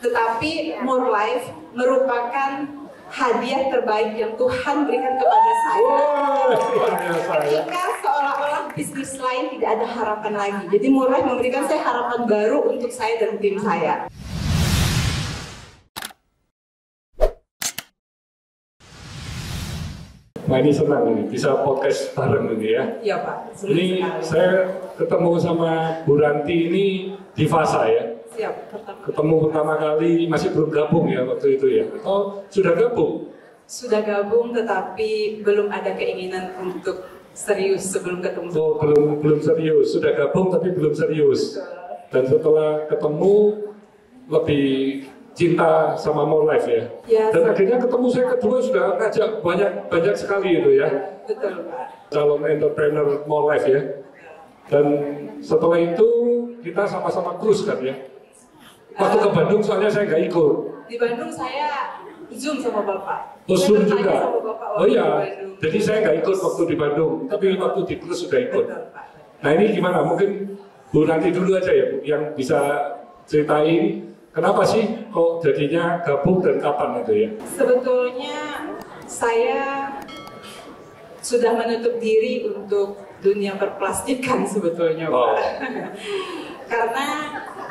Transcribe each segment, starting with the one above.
Tetapi More Life merupakan hadiah terbaik yang Tuhan berikan kepada saya. Ketika seolah-olah bisnis lain tidak ada harapan lagi. Jadi More Life memberikan saya harapan baru untuk saya dan tim saya. Nah ini senang nih, bisa podcast bareng ini ya. Iya Pak. Ini saya ketemu sama Bu Ranti ini di Fasa ya. Siap. Ketemu pertama kali masih belum gabung ya waktu itu ya. Oh sudah gabung? Sudah gabung tetapi belum ada keinginan untuk serius sebelum ketemu. Oh belum serius, sudah gabung tapi belum serius. Dan setelah ketemu lebih cinta sama More Life ya. Ya, dan akhirnya ketemu saya kedua sudah ngajak banyak sekali itu ya. Betul Pak. Calon entrepreneur More Life ya. Dan setelah itu kita sama-sama cruise kan ya. Waktu ke Bandung soalnya saya nggak ikut. Di Bandung saya Zoom sama Bapak. Oh Zoom juga. Sama Bapak Oh iya. Jadi saya nggak ikut waktu di Bandung, tapi waktu di cruise sudah ikut. Betul, Pak. Nah ini gimana? Mungkin Bu Ranti dulu aja ya Bu, yang bisa ceritain kenapa sih kok jadinya gabung dan kapan itu ya? Sebetulnya saya sudah menutup diri untuk dunia perplastikan sebetulnya Pak. Wow. Karena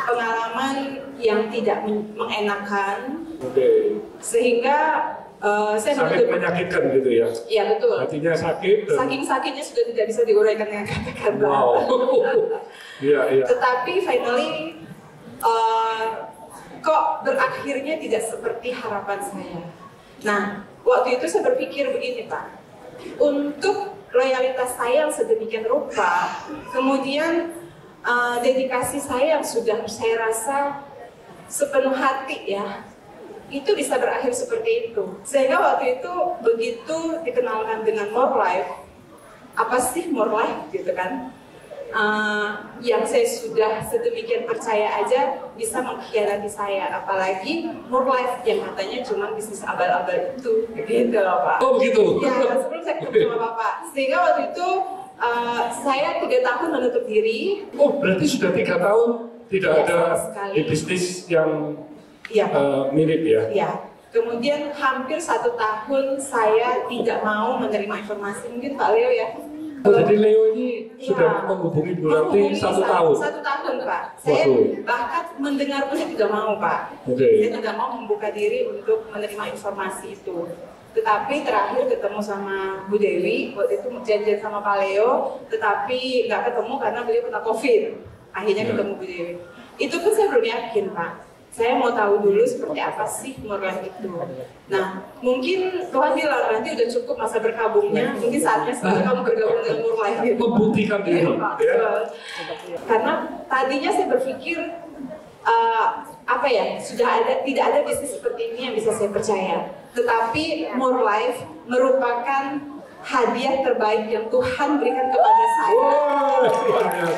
pengalaman yang tidak mengenakan, sehingga saya sangat menutup. menyakitkan gitu ya? Iya betul. Artinya sakit. Dan... Saking sakitnya sudah tidak bisa diuraikan dengan kata-kata. Wow. Iya. Tetapi finally kok berakhirnya tidak seperti harapan saya. Nah, waktu itu saya berpikir begini Pak, untuk loyalitas saya yang sedemikian rupa, kemudian dedikasi saya yang sudah saya rasa sepenuh hati ya, itu bisa berakhir seperti itu. Sehingga waktu itu begitu dikenalkan dengan More Life, apa sih More Life gitu kan? Yang saya sudah sedemikian percaya aja bisa mengkhianati saya, apalagi More Life yang katanya cuma bisnis abal-abal itu, gitu loh Pak. Oh begitu? Ya, sebelum saya ketemu sama Bapak. Sehingga waktu itu saya 3 tahun menutup diri. Oh berarti sudah 3 tahun tidak ada di bisnis yang mirip ya? Iya. Kemudian hampir 1 tahun saya tidak mau menerima informasi. Mungkin Pak Leo ya. Jadi Leo ini sudah menghubungi Bu Ranti 1 tahun? 1 tahun Pak. Saya bahkan mendengar pun saya tidak mau Pak. Saya tidak mau membuka diri untuk menerima informasi itu. Tetapi terakhir ketemu sama Bu Dewi, waktu itu janjian sama Pak Leo, tetapi nggak ketemu karena beliau kena COVID. Akhirnya ketemu Bu Dewi. Itu pun saya belum yakin Pak. Saya mau tahu dulu seperti apa sih More Life itu. Nah, mungkin Tuhan bilang nanti udah cukup masa berkabungnya, mungkin saatnya sekarang kamu bergabung dengan More Life. Gitu. Membuktikan diri. Ya. Karena tadinya saya berpikir tidak ada bisnis seperti ini yang bisa saya percaya. Tetapi More Life merupakan hadiah terbaik yang Tuhan berikan kepada saya.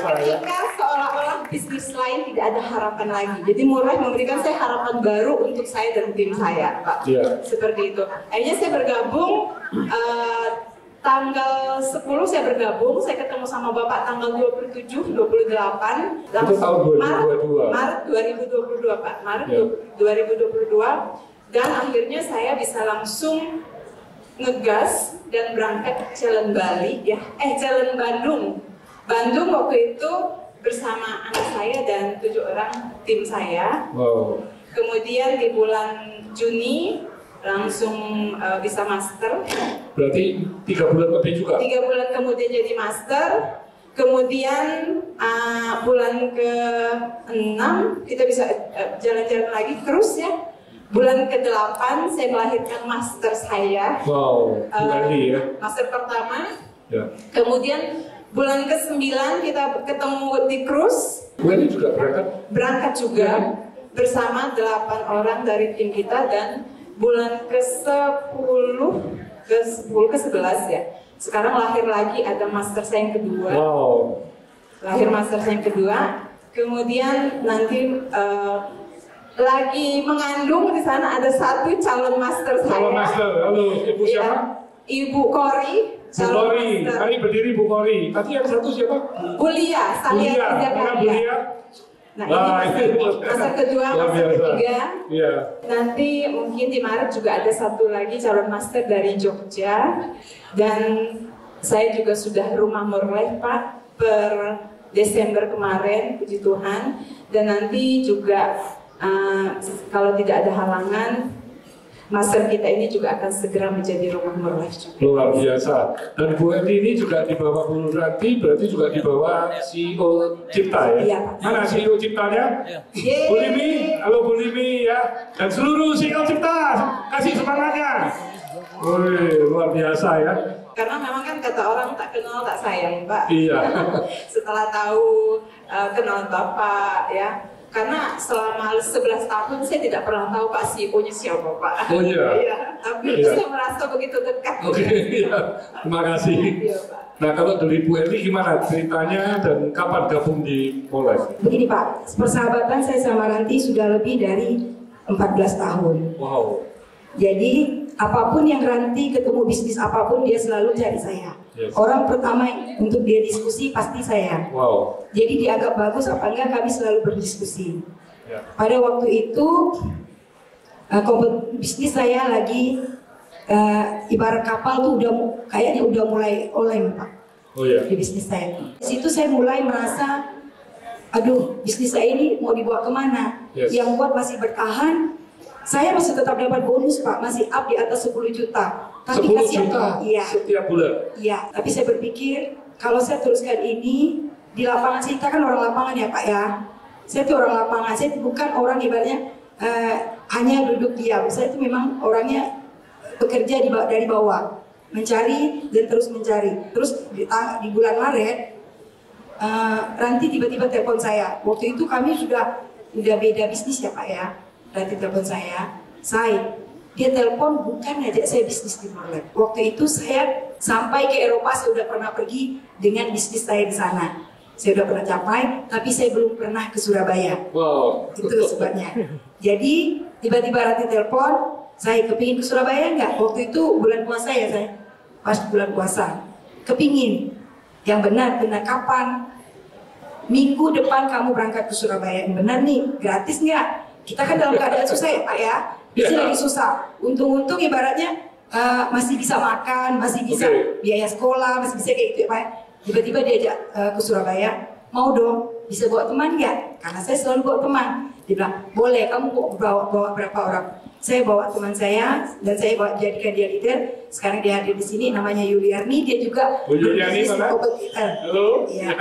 Ketika seolah-olah bisnis lain tidak ada harapan lagi. Jadi More Life memberikan saya harapan baru untuk saya dan tim saya, Pak. Seperti itu. Akhirnya saya bergabung. Tanggal 10 saya bergabung, saya ketemu sama Bapak tanggal 27, 28 itu tahun 2022. Maret 2022 Pak, Maret 2022. Dan akhirnya saya bisa langsung ngegas dan berangkat jalan Bali jalan Bandung waktu itu bersama anak saya dan 7 orang tim saya. Wow. Kemudian di bulan Juni langsung bisa master. Berarti 3 bulan lebih juga? 3 bulan kemudian jadi master. Kemudian bulan ke-6 kita bisa jalan-jalan lagi terus ya. Bulan ke-8 saya melahirkan master saya. Wow, ya. Master pertama. Ya. Kemudian bulan ke-9 kita ketemu di cruise. Ini juga berangkat? Berangkat juga bersama 8 orang dari tim kita, dan bulan ke-10 ke-11 ya. Sekarang lahir lagi ada master saya yang kedua. Wow. Lahir master saya yang kedua. Kemudian nanti lagi mengandung di sana ada 1 calon master saya. Calon master. Halo, Ibu siapa? Ibu Kori. Bu Kori. Mari berdiri Bu Kori. Tadi yang 1 siapa? Bu Lia. Bu Lia. Mana Bu Lia? Nah, ini master kedua, master ketiga. Iya. Nanti mungkin di Maret juga ada satu lagi calon master dari Jogja. Dan saya juga sudah rumah Morleh Pak per Desember kemarin, puji Tuhan. Dan nanti juga kalau tidak ada halangan, master kita ini juga akan segera menjadi rumah Morleh juga. Luar biasa. Dan Bu Eli ini juga dibawa Bu Ranti, berarti juga dibawa CEO Cipta ya? Iya. Mana CEO Ciptanya? Bu Limi, halo Bu Limi ya. Dan seluruh CEO Cipta, kasih semangatnya. Wih, luar biasa ya. Karena memang kan kata orang tak kenal tak sayang, Pak. Iya. Setelah tahu kenal Bapak ya. Karena selama 11 tahun saya tidak pernah tahu Pak CEO-nya siapa, Pak. Oh iya. Iya, tapi Iya. saya merasa begitu dekat. Oke, iya. Terima kasih. Iya, Pak. Nah, kalau dari Bu Eli gimana ceritanya dan kapan gabung di Morleh? Begini Pak, persahabatan saya sama Ranti sudah lebih dari 14 tahun. Wow. Jadi apapun yang Ranti ketemu bisnis apapun dia selalu cari saya. Yes. Orang pertama untuk dia diskusi pasti saya. Wow. Jadi dianggap bagus apa enggak kami selalu berdiskusi. Ya. Pada waktu itu bisnis saya lagi ibarat kapal tuh kayaknya udah mulai oleng Pak. Oh iya. Di bisnis saya. Di situ saya mulai merasa, aduh bisnis saya ini mau dibawa kemana? Yes. Yang buat masih bertahan, saya masih tetap dapat bonus Pak, masih up di atas 10 juta. Tapi 10 kasihan, juta iya, setiap bulan. iya. Tapi saya berpikir kalau saya teruskan ini di lapangan, kita kan orang lapangan ya Pak ya. Saya tuh orang lapangan, saya bukan orang ibaratnya hanya duduk diam. Saya itu memang orangnya bekerja dari bawah, mencari dan terus mencari. Terus di bulan Maret, Ranti tiba-tiba telepon saya. Waktu itu kami sudah beda bisnis ya Pak ya. Ranti telepon saya, dia telepon bukan ngajak saya bisnis di Morleh. Waktu itu saya sampai ke Eropa, saya sudah pernah pergi dengan bisnis saya di sana. Saya sudah pernah capai, tapi saya belum pernah ke Surabaya. Wow. Itu sebabnya. Jadi tiba-tiba Ranti telepon, saya kepingin ke Surabaya enggak? Waktu itu bulan puasa ya saya, pas bulan puasa. Kepingin. Yang benar kapan? Minggu depan kamu berangkat ke Surabaya. Yang benar nih, gratis enggak? Kita kan dalam keadaan susah ya Pak ya. Di sini lagi susah. Untung-untung ibaratnya masih bisa makan, masih bisa biaya sekolah, masih bisa kayak gitu ya Pak. Tiba-tiba diajak ke Surabaya, mau dong, bisa bawa teman nggak? Karena saya selalu bawa teman. Dia bilang, boleh, kamu bawa berapa orang? Saya bawa teman saya, dan saya jadikan dia leader. Sekarang dia hadir di sini, namanya Yuliarni, dia juga Bu Yuliarni mana? Halo. Iya.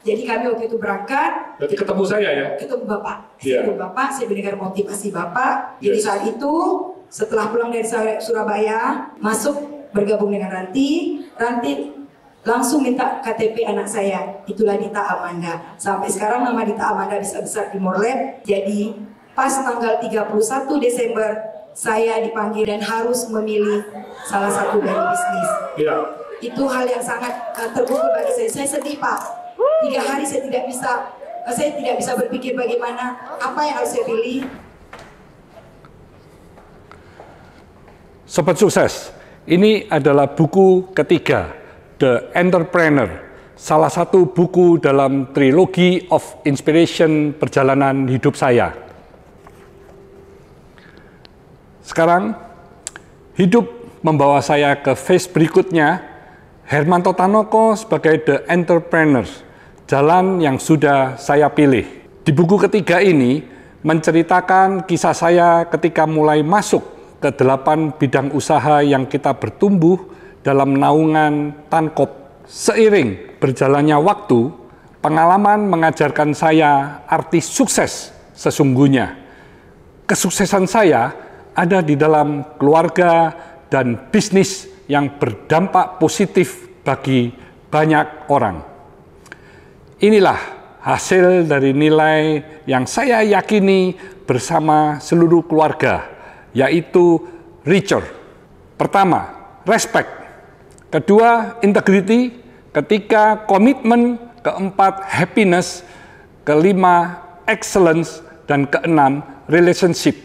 Jadi kami waktu itu berangkat. Berarti ketemu saya ya? Ketemu Bapak. Iya. Ketemu Bapak, saya berikan motivasi Bapak. Jadi Yes. saat itu, setelah pulang dari Surabaya, masuk bergabung dengan Ranti langsung minta KTP anak saya. Itulah Dita Amanda. Sampai sekarang nama Dita Amanda bisa besar di Morleh. Jadi pas tanggal 31 Desember, saya dipanggil dan harus memilih salah satu dari bisnis. Iya. Itu hal yang sangat terpukul bagi saya. Saya sedih Pak. 3 hari saya tidak bisa berpikir bagaimana apa yang harus saya pilih. Sobat Sukses, ini adalah buku ketiga, The Entrepreneur, salah satu buku dalam trilogi of inspiration perjalanan hidup saya. Sekarang, hidup membawa saya ke phase berikutnya, Hermanto Tanoko sebagai The Entrepreneur, jalan yang sudah saya pilih. Di buku ketiga ini, menceritakan kisah saya ketika mulai masuk ke 8 bidang usaha yang kita bertumbuh dalam naungan Tankop. Seiring berjalannya waktu, pengalaman mengajarkan saya arti sukses sesungguhnya. Kesuksesan saya ada di dalam keluarga dan bisnis yang berdampak positif bagi banyak orang. Inilah hasil dari nilai yang saya yakini bersama seluruh keluarga, yaitu Richard. Pertama, respect. Kedua, integrity. Ketiga, komitmen. Keempat, happiness. Kelima, excellence. Dan keenam, relationship.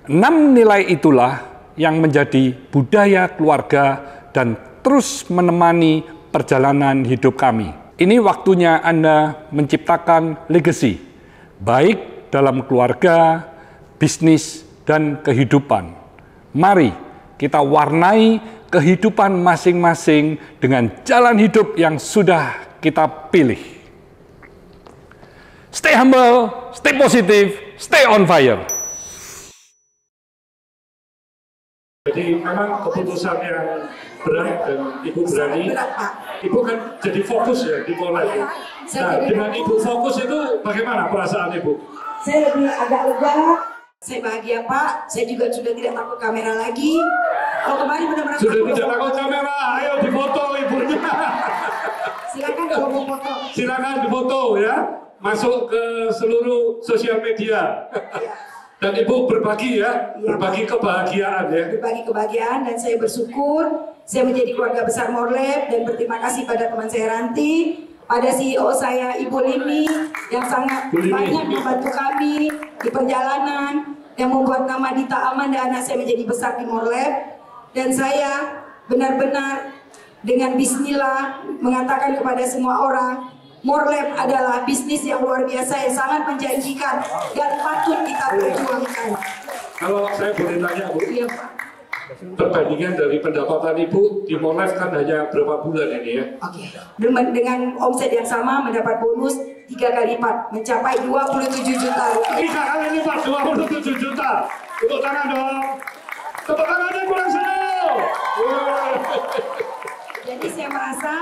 6 nilai itulah yang menjadi budaya keluarga dan terus menemani perjalanan hidup kami. Ini waktunya Anda menciptakan legacy. baik dalam keluarga, bisnis, dan kehidupan. Mari kita warnai kehidupan masing-masing dengan jalan hidup yang sudah kita pilih. Stay humble, stay positive, stay on fire. Jadi memang keputusan yang berat dan Ibu berani. Ibu kan jadi fokus ya di More Life. Nah, dengan Ibu fokus itu bagaimana perasaan Ibu? Saya lebih agak lega. Saya bahagia Pak. Saya juga sudah tidak takut kamera lagi. Kalau kemarin benar-benar sudah tidak takut kamera. Ayo difoto ibunya. Silakan kalau mau foto. Silakan difoto ya. Masuk ke seluruh sosial media. Dan Ibu berbagi ya, berbagi kebahagiaan ya. Berbagi kebahagiaan dan saya bersyukur saya menjadi keluarga besar More Life dan berterima kasih pada teman saya Ranti, pada CEO saya Ibu Limi yang sangat banyak membantu kami di perjalanan yang membuat nama Dita Aman dan anak saya menjadi besar di More Life. Dan saya benar-benar dengan bismillah mengatakan kepada semua orang, More Life adalah bisnis yang luar biasa yang sangat menjanjikan dan patut kita perjuangkan. Kalau saya boleh tanya Bu, Iya Pak. perbandingan dari pendapatan Ibu di More Life kan hanya berapa bulan ini ya? Oke. Dengan omset yang sama mendapat bonus 3 kali lipat mencapai 27 juta rupiah. 3 kali lipat 27 juta. Tepuk tangan dong. Tepuk tangannya kurang seru. Jadi saya merasa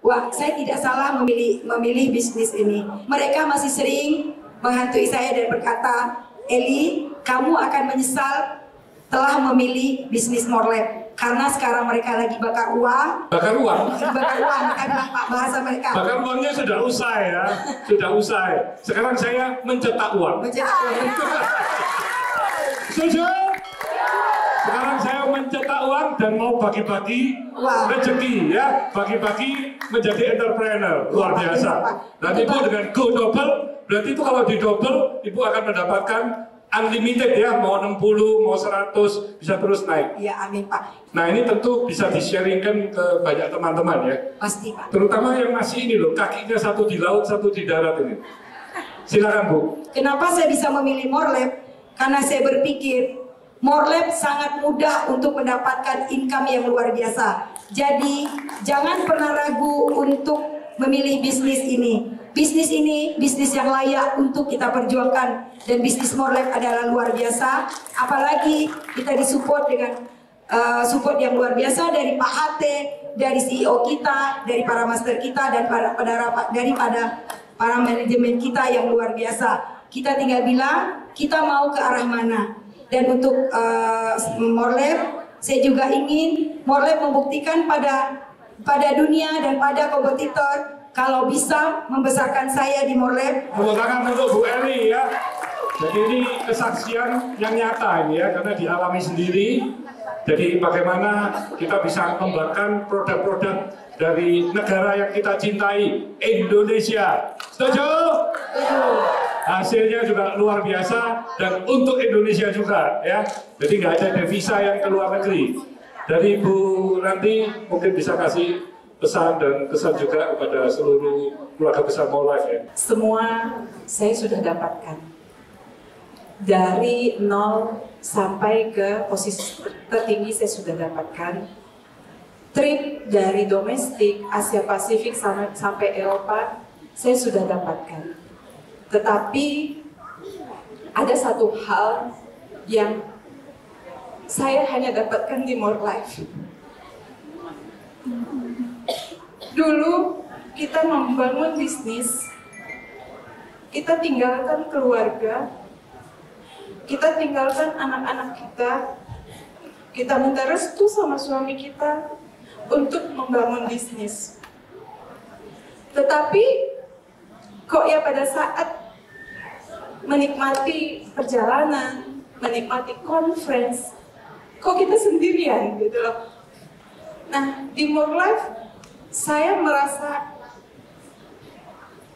wah, saya tidak salah memilih bisnis ini. Mereka masih sering menghantui saya dan berkata, Eli, kamu akan menyesal telah memilih bisnis More Life. Karena sekarang mereka lagi bakar uang. Bakar uang? Bakar uang, kan Pak bahasa mereka. Bakar uangnya sudah usai ya, sudah usai. Sekarang saya mencetak uang. Mencetak uang. Setuju? Sekarang saya mencetak uang dan mau bagi-bagi rezeki ya, bagi-bagi menjadi entrepreneur luar biasa. Nanti Ibu dengan go double, berarti itu kalau di double Ibu akan mendapatkan unlimited ya, mau 60, mau 100 bisa terus naik. Iya, amin Pak. Nah ini tentu bisa di-sharingkan ke banyak teman-teman ya. Pasti Pak. Terutama yang masih ini loh, kakinya satu di laut, satu di darat ini. Silakan Bu. Kenapa saya bisa memilih More Life? Karena saya berpikir More Life sangat mudah untuk mendapatkan income yang luar biasa. Jadi jangan pernah ragu untuk memilih bisnis ini. Bisnis ini bisnis yang layak untuk kita perjuangkan dan bisnis More Life adalah luar biasa. Apalagi kita disupport dengan support yang luar biasa dari Pak Hate, dari CEO kita, dari para master kita dan daripada para manajemen kita yang luar biasa. Kita tinggal bilang kita mau ke arah mana. Dan untuk More Life, saya juga ingin More Life membuktikan pada dunia dan pada kompetitor kalau bisa membesarkan saya di More Life. Tepuk tangan untuk Bu Eli ya. Jadi ini kesaksian yang nyata ini ya, karena dialami sendiri. Jadi bagaimana kita bisa mengembangkan produk-produk dari negara yang kita cintai, Indonesia. Setuju? Hasilnya juga luar biasa dan untuk Indonesia juga ya. Jadi nggak ada devisa yang ke luar negeri. Dari Bu Ranti mungkin bisa kasih pesan dan kesan juga kepada seluruh keluarga besar More Life ya. Semua saya sudah dapatkan. Dari 0 sampai ke posisi tertinggi saya sudah dapatkan. Trip dari domestik, Asia Pasifik sampai Eropa saya sudah dapatkan. Tetapi ada satu hal yang saya hanya dapatkan di More Life. Dulu kita membangun bisnis, kita tinggalkan keluarga, kita tinggalkan anak-anak kita minta restu sama suami kita untuk membangun bisnis. Tetapi kok ya pada saat menikmati perjalanan, menikmati conference, kok kita sendirian gitu loh. Nah, di More Life saya merasa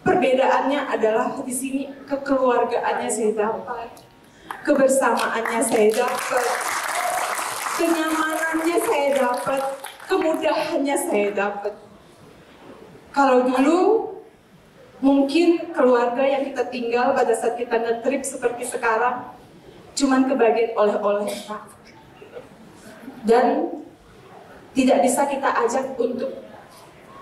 perbedaannya adalah di sini kekeluargaannya saya dapat, kebersamaannya saya dapat, kenyamanannya saya dapat, kemudahannya saya dapat. Kalau dulu mungkin keluarga yang kita tinggal pada saat kita nge-trip seperti sekarang cuman kebagian oleh-oleh, Pak. Dan tidak bisa kita ajak untuk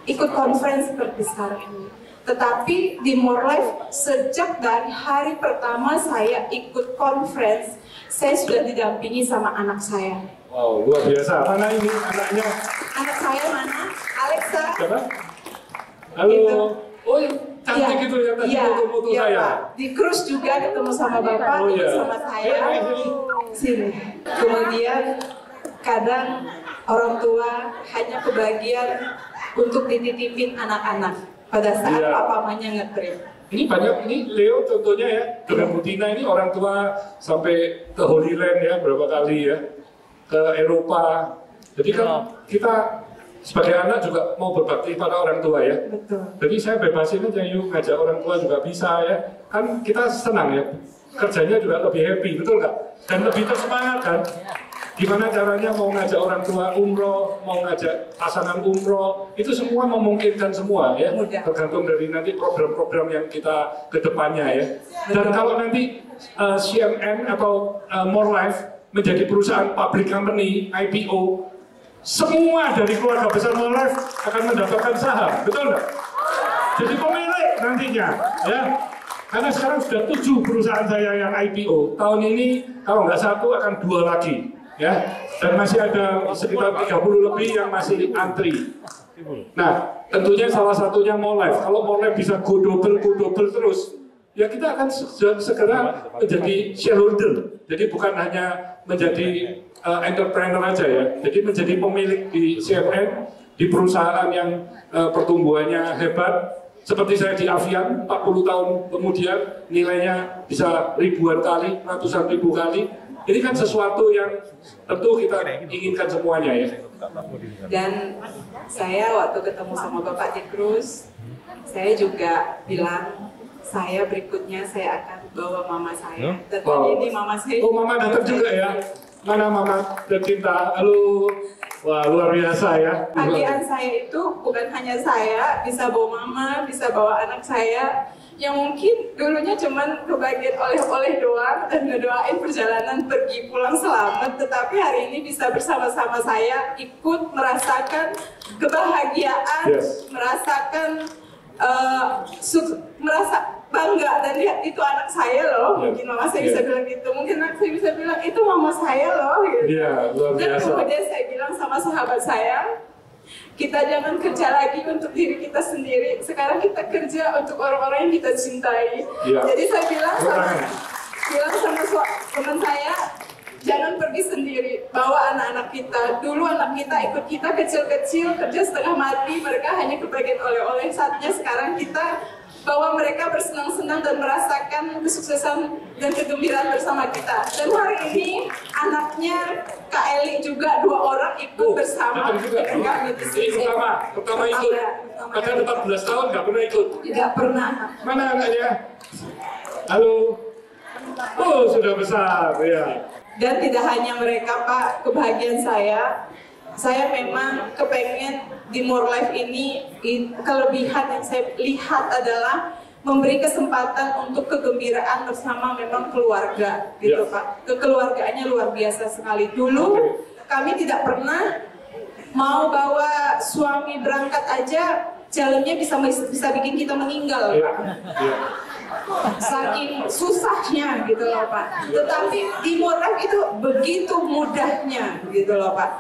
ikut conference seperti sekarang ini. Tetapi di More Life, sejak dari hari pertama saya ikut conference, saya sudah didampingi sama anak saya. Wow, luar biasa. Mana ini anaknya? Anak saya mana? Alexa. Siapa? Halo. Gitu. Oh, cantik itu ya tadi foto-foto saya. Pak. Di cruise juga ketemu sama Bapak, Oh, iya. sama saya. Sini. Kemudian kadang orang tua hanya kebagian untuk dititipin anak-anak pada saat Iya. papamanya nge-trip. Ini banyak, ini Leo contohnya ya, dengan Bu Tina ini orang tua sampai ke Holy Land ya, berapa kali ya, ke Eropa. Jadi kan kita sebagai anak juga mau berbakti pada orang tua ya. Betul. Jadi saya bebasin aja, yuk ngajak orang tua juga bisa ya. Kan kita senang ya, kerjanya juga lebih happy, betul nggak? Dan lebih tersemangat kan? Gimana caranya mau ngajak orang tua umroh, mau ngajak pasangan umroh, itu semua memungkinkan semua ya. Mudah. Tergantung dari nanti program-program yang kita ke depannya ya. Dan kalau nanti CNN atau More Life menjadi perusahaan public company, IPO, semua dari keluarga besar More Life akan mendapatkan saham, betul nggak? Jadi pemilik nantinya ya. Karena sekarang sudah 7 perusahaan saya yang IPO. Tahun ini kalau nggak 1 akan 2 lagi. Ya, dan masih ada sekitar 30 lebih yang masih antri. Nah, tentunya salah satunya More Life. Kalau More Life bisa go double terus, ya kita akan segera menjadi shareholder. Jadi bukan hanya menjadi entrepreneur aja ya. Jadi menjadi pemilik di CNN, di perusahaan yang pertumbuhannya hebat. Seperti saya di Avian, 40 tahun kemudian nilainya bisa ribuan kali, ratusan ribu kali. Ini kan sesuatu yang tentu kita inginkan semuanya ya. Dan saya waktu ketemu sama Bapak di cruise, saya juga bilang, saya berikutnya saya akan bawa mama saya. Dan hari ini mama saya. Oh, mama datang juga ya? Mana mama tercinta? Halo. Wah, luar biasa ya. Bagian saya itu bukan hanya saya bisa bawa mama, bisa bawa anak saya yang mungkin dulunya cuman kebagian oleh-oleh doang dan ngedoain perjalanan pergi pulang selamat, tetapi hari ini bisa bersama-sama saya ikut merasakan kebahagiaan, merasakan merasa bangga dan lihat itu anak saya loh. Mungkin mama saya bisa bilang gitu, mungkin anak saya bisa bilang itu mama saya loh gitu. Luar Dan biasa. kemudian saya bilang sama sahabat saya, kita jangan kerja lagi untuk diri kita sendiri. Sekarang kita kerja untuk orang-orang yang kita cintai. Jadi saya bilang sama teman saya, jangan pergi sendiri, bawa anak-anak kita. Dulu anak kita ikut kita kecil-kecil, kerja setengah mati, mereka hanya kebagian oleh-oleh. Saatnya sekarang kita bawa mereka bersenang-senang dan merasakan kesuksesan dan kegembiraan bersama kita. Dan hari ini anaknya Kak Eli juga 2 orang ikut bersama dengan kami di sini. Pertama ikut. Padahal 14 tahun nggak pernah ikut. Tidak pernah. Mana anaknya? Halo. Oh, sudah besar ya. Dan tidak hanya mereka, Pak, kebahagiaan saya memang kepengen di More Life ini, kelebihan yang saya lihat adalah memberi kesempatan untuk kegembiraan bersama memang keluarga, gitu Pak. Kekeluargaannya luar biasa sekali. Dulu kami tidak pernah mau bawa suami berangkat aja, jalannya bisa bikin kita meninggal, Pak. Saking susahnya gitu loh Pak. Tetapi di More Life itu begitu mudahnya gitu loh Pak.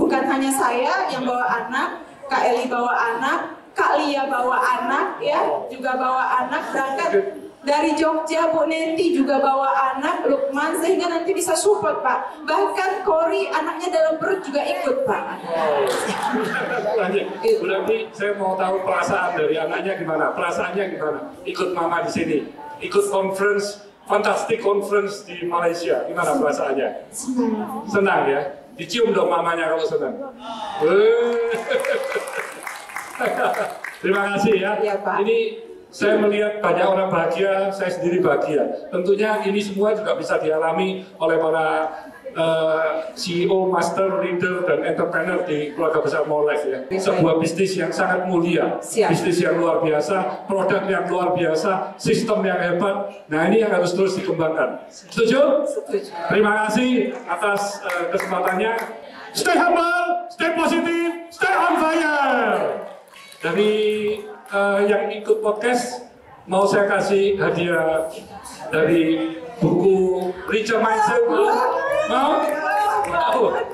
Bukan hanya saya yang bawa anak, Kak Eli bawa anak, Kak Lia bawa anak ya, juga bawa anak berangkat dari Jogja. Bu Neti juga bawa anak, Lukman, sehingga nanti bisa support Pak. Bahkan Kori anaknya dalam perut juga ikut Pak. Berarti saya mau tahu perasaan dari anaknya gimana? Perasaannya gimana? Ikut mama di sini, ikut conference, fantastic conference di Malaysia. Gimana perasaannya? Senang ya? Dicium dong mamanya kalau senang. Terima kasih ya. Ini saya melihat banyak orang bahagia, saya sendiri bahagia. Tentunya ini semua juga bisa dialami oleh para CEO, master, leader, dan entrepreneur di keluarga besar Molev ya. Sebuah bisnis yang sangat mulia, bisnis yang luar biasa, produk yang luar biasa, sistem yang hebat. Nah ini yang harus terus dikembangkan. Setuju? Setuju. Terima kasih atas kesempatannya. Stay humble, stay positif, stay on fire. Dari yang ikut podcast, mau saya kasih hadiah dari buku Richer Mindset. Mau?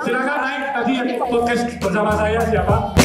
Silakan naik tadi yang podcast bersama saya siapa?